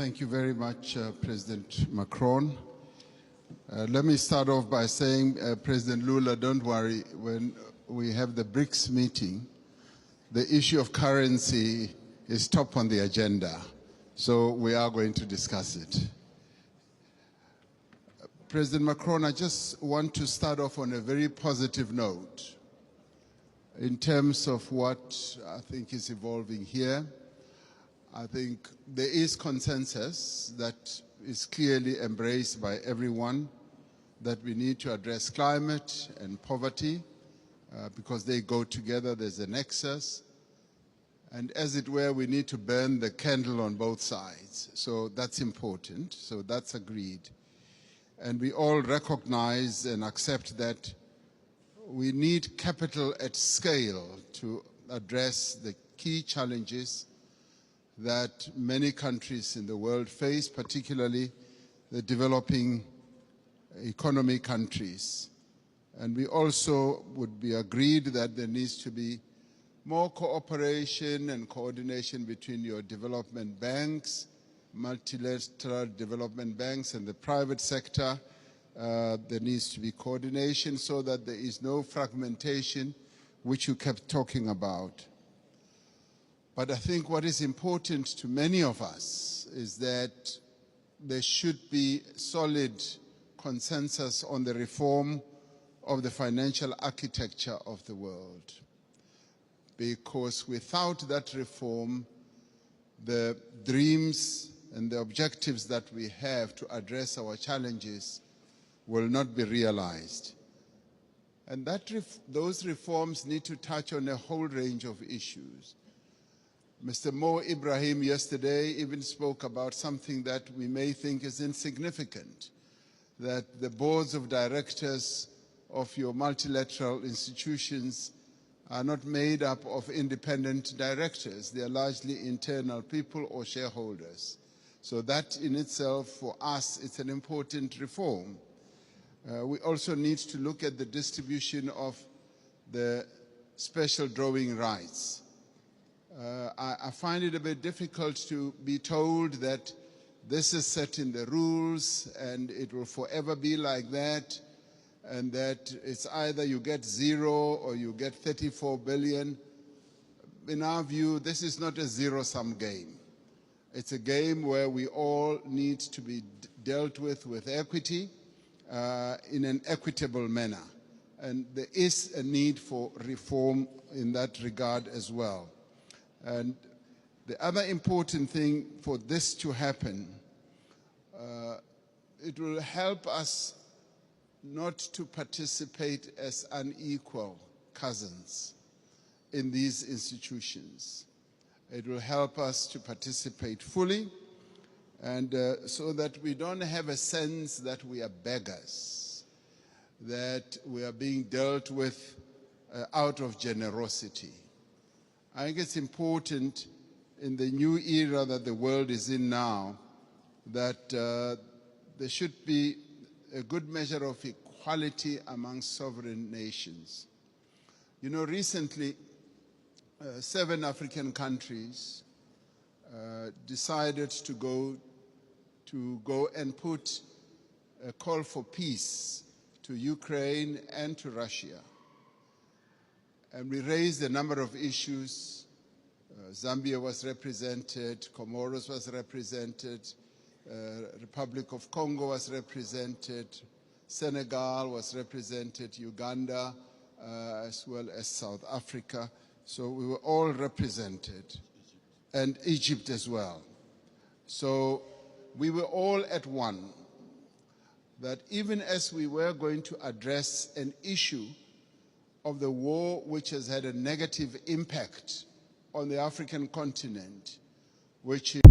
Thank you very much, President Macron. Let me start off by saying, President Lula, don't worry, when we have the BRICS meeting, the issue of currency is top on the agenda, so we are going to discuss it. President Macron, I just want to start off on a very positive note in terms of what I think is evolving here. I think there is consensus that is clearly embraced by everyone that we need to address climate and poverty because they go together. There's a nexus. And as it were, we need to burn the candle on both sides. So that's important. So that's agreed. And we all recognize and accept that we need capital at scale to address the key challenges that many countries in the world face, particularly the developing economy countries. And we also would be agreed that there needs to be more cooperation and coordination between your development banks, multilateral development banks, and the private sector. There needs to be coordination so that there is no fragmentation, which you kept talking about. But I think what is important to many of us is that there should be solid consensus on the reform of the financial architecture of the world. Because without that reform, the dreams and the objectives that we have to address our challenges will not be realized. And those reforms need to touch on a whole range of issues. Mr. Mo Ibrahim yesterday even spoke about something that we may think is insignificant, that the boards of directors of your multilateral institutions are not made up of independent directors. They are largely internal people or shareholders. So that in itself, for us, it's an important reform. We also need to look at the distribution of the special drawing rights. I find it a bit difficult to be told that this is set in the rules and it will forever be like that, and that it's either you get 0 or you get 34 billion. In our view, this is not a zero-sum game. It's a game where we all need to be dealt with equity in an equitable manner. And there is a need for reform in that regard as well. And the other important thing for this to happen, it will help us not to participate as unequal cousins in these institutions. It will help us to participate fully, and so that we don't have a sense that we are beggars, that we are being dealt with out of generosity. I think it's important in the new era that the world is in now that there should be a good measure of equality among sovereign nations. You know, recently, 7 African countries decided to go and put a call for peace to Ukraine and to Russia. And we raised a number of issues. Zambia was represented, Comoros was represented, Republic of Congo was represented, Senegal was represented, Uganda, as well as South Africa. So we were all represented, and Egypt as well. So we were all at one, that even as we were going to address an issue of the war which has had a negative impact on the African continent, which is